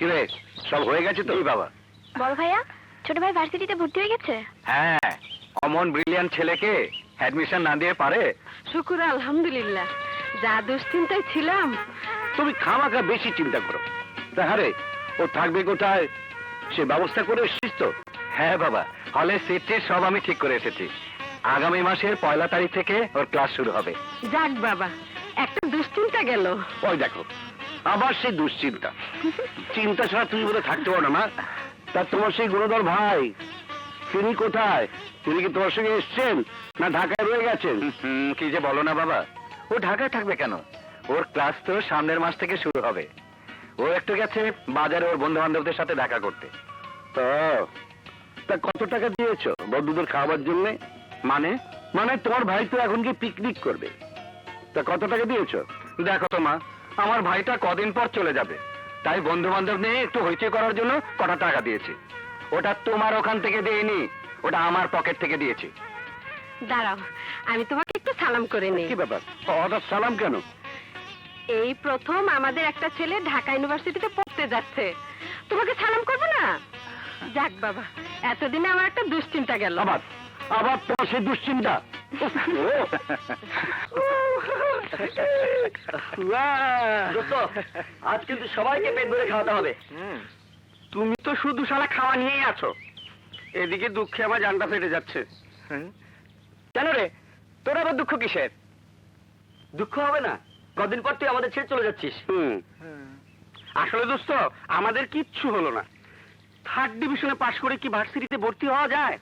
কিরে, সব হয়ে গেছে তো? বাবা, বড় ভাইয়া, ছোট ভাই ভার্সিটিতে ভর্তি হয়ে গেছে? হ্যাঁ, অমন ব্রিলিয়ান্ট ছেলেকে অ্যাডমিশন না দিয়ে পারে? শুকুর আলহামদুলিল্লাহ, যা দুশ্চিন্তায় ছিলাম। তুমি খামাখা বেশি চিন্তা করো। তাহারে ও থাকবে কোথায় সে ব্যবস্থা করে এসেছিস তো? হ্যাঁ বাবা, হলে সিট সব আমি ঠিক করে এসেছি। আগামী মাসের 1 তারিখ থেকে ওর ক্লাস শুরু হবে। যাক বাবা, একটা দুশ্চিন্তা গেল। ওই দেখো, আবার সেই দুশ্চিন্তা। চিন্তা ছাড়া তুমি বলে থাকতে পারো না মা। তা তোমার সেই গুণধর ভাই তিনি কোথায়? তিনি কি তোমার সঙ্গে এসছেন না ঢাকায় রয়ে গেছেন? কি যে বলো না বাবা, ও ঢাকায় থাকবে কেন? ওর ক্লাস তো সামনের মাস থেকে শুরু হবে। ও একটু গেছে বাজারে ওর বন্ধু বান্ধবদের সাথে দেখা করতে। তা কত টাকা দিয়েছো বন্ধুদের খাওয়াবার জন্য? মানে মানে তোমার ভাই তো এখন কি পিকনিক করবে, তা কত টাকা দিয়েছো? দেখো তো মা, আমার ভাইটা কদিন পর চলে যাবে, তাই বন্ধু বান্ধব নিয়ে একটু হইচই করার জন্য কটা টাকা দিয়েছি। ওটা তোমার ওখান থেকে দিইনি, ওটা আমার পকেট থেকে দিয়েছি। দাঁড়াও, আমি তোমাকে একটু সালাম করে নেই। কি ব্যাপার, হঠাৎ সালাম কেন? এই প্রথম আমাদের একটা ছেলে ঢাকা ইউনিভার্সিটিতে পড়তে যাচ্ছে, তোমাকে সালাম করবো না? যাক বাবা, এতদিনে আমার একটা দুশ্চিন্তা গেল। আবার আবার তোমার সেই দুশ্চিন্তা? আজ কিন্তু সবাইকে পেট ভরে খাওয়াতে হবে। তুমি তো শুধু শালা খাওয়া নিয়েই আছো, এদিকে দুঃখে আমার জানটা ফেটে যাচ্ছে। কেন রে, তোর আবার দুঃখ কিসের? দুঃখ হবে না, কদিন পর তুই আমাদের ছেড়ে চলে যাচ্ছিস। আসলে দোস্ত, আমাদের কিচ্ছু হলো না। 3rd ডিভিশনে পাশ করে কি ভার্সিটিতে ভর্তি হওয়া যায়?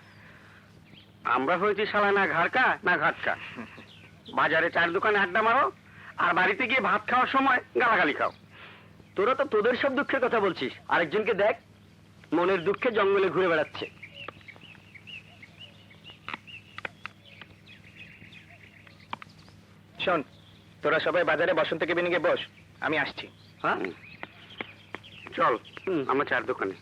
আমরা হয়েছি শালা না ঘাড়কা না ঘাটকা। বাজারে 4 দোকানে আড্ডা মারো, আর বাড়িতে গিয়ে ভাত খাওয়ার সময় গালাগালি খাও। তোরা তো তোদের সব দুঃখের কথা বলছিস, আরেকজনকে দেখ মনের দুঃখে জঙ্গলে ঘুরে বেড়াচ্ছে। শোন, তোরা সবাই বাজারে বসন্ত কেবিনে বস, আমি আসছি। হ্যাঁ চল, আমরা 4 দোকানে।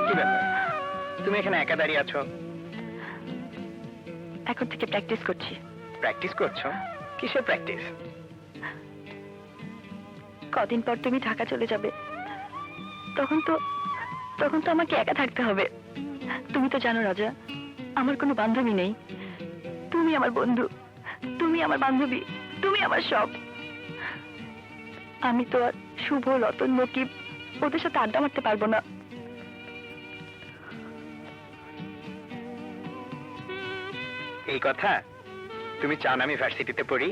কি ব্যাপার, তুমি এখানে একা দাঁড়িয়ে আছো? এখন থেকে প্র্যাকটিস করছি। প্র্যাকটিস করছো? কিসের প্র্যাকটিস? কদিন পর তুমি ঢাকা চলে যাবে, তখন তো আমাকে একা থাকতে হবে। তুমি তো জানো রাজা, আমার কোনো বান্ধবী নেই। তুমি আমার বন্ধু, তুমি আমার বান্ধবী, তুমি আমার সব। আমি তো আর শুভ, রতন, নকিব ওদের সাথে আড্ডা মারতে পারবো না। এই কথা তুমি চাও না আমি ভার্সিটিতে পড়ি?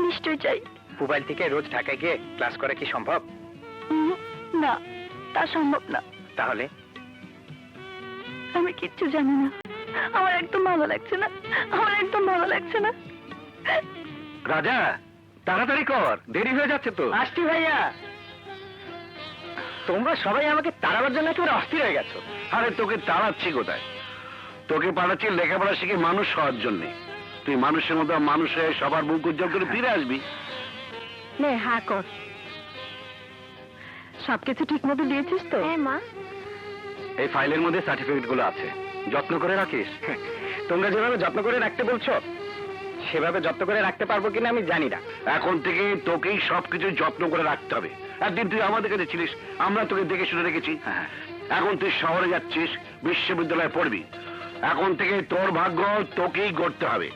নিশ্চয় চাই। মোবাইল থেকে রোজ ঢাকায় গিয়ে ক্লাস করা কি সম্ভব? না, তা সম্ভব না। তাহলে? আমি কিচ্ছু জানি না, আমার একদম ভালো লাগছে না, আমার একদম ভালো লাগছে না। রাজা, তাড়াতাড়ি কর, দেরি হয়ে যাচ্ছে তো। আসছি ভাইয়া। তোমরা সবাই আমাকে তাড়াবার জন্য একেবারে অস্থির হয়ে গেছো। আরে তোকে তাড়াচ্ছি কোথায়, তোকে পাঠাচ্ছি লেখাপড়া শিখে মানুষ হওয়ার জন্যে। তুই মানুষের মতো মানুষ হয়ে সবার মুখ উজ্জ্বল করে ফিরে আসবি। নে হা কর। সবকিছু ঠিক মতো দিয়েছিস তো? হ্যাঁ মা। এই ফাইলের মধ্যে সার্টিফিকেট গুলো আছে, যত্ন করে রাখিস। তোমরা যেভাবে যত্ন করে রাখতে বলছো, সেভাবে যত্ন করে রাখতে পারবো কিনা আমি জানি না। এখন থেকে তোকেই সবকিছু যত্ন করে রাখতে হবে। একদিন তুই আমাদের কাছে ছিলিস, আমরা তোকে দেখে শুনে রেখেছি। এখন তুই শহরে যাচ্ছিস, বিশ্ববিদ্যালয়ে পড়বি। এখন থেকে তোর ভাগ্য তোকেই গড়তে হবে।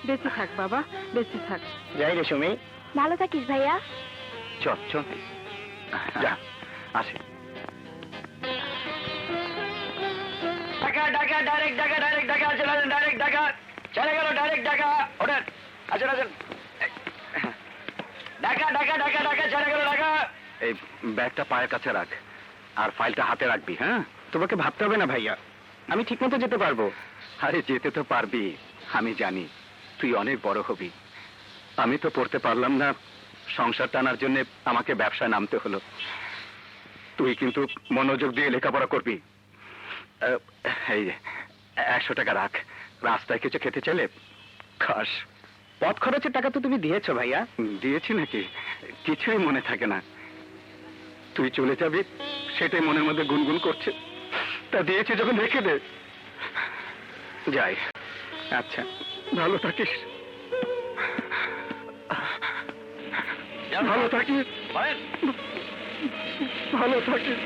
বেঁচে থাক বাবা, বেঁচে থাক। যাই রে সুমি। ভালো থাকিস ভাইয়া। চল চল, যা আসে। ঢাকা ঢাকা ডাইরেক্ট ঢাকা, ডাইরেক্ট ঢাকা, চলে ডাইরেক্ট ঢাকা, চলে গেল ডাইরেক্ট ঢাকা। ওঠেন, আসেন আসেন। ঢাকা ঢাকা ঢাকা ঢাকা, চলে গেল ঢাকা। এই ব্যাগটা পায়ের কাছে রাখ, আর ফাইলটা হাতে রাখবি। হ্যাঁ, তোমাকে ভাবতে হবে না ভাইয়া, আমি ঠিক মতো যেতে পারবো। আরে যেতে তো পারবি, আমি জানি তুই অনেক বড় হবি। আমি তো পড়তে পারলাম না, সংসার টানার জন্য আমাকে ব্যবসায় নামতে হলো। তুই কিন্তু মনোযোগ দিয়ে লেখাপড়া করবি। এই 100 টাকা রাখ, রাস্তায় কিছু খেতে চাইলে খাস। পথ খরচের টাকা তো তুমি দিয়েছো ভাইয়া। দিয়েছি নাকি? কিছুই মনে থাকে না। তুই চলে যাবি সেটাই মনের মধ্যে গুনগুন করছে। তা দিয়েছে যখন রেখে দে। যাই। আচ্ছা, ভালো থাকিস। ভালো থাকিস। ভালো থাকিস।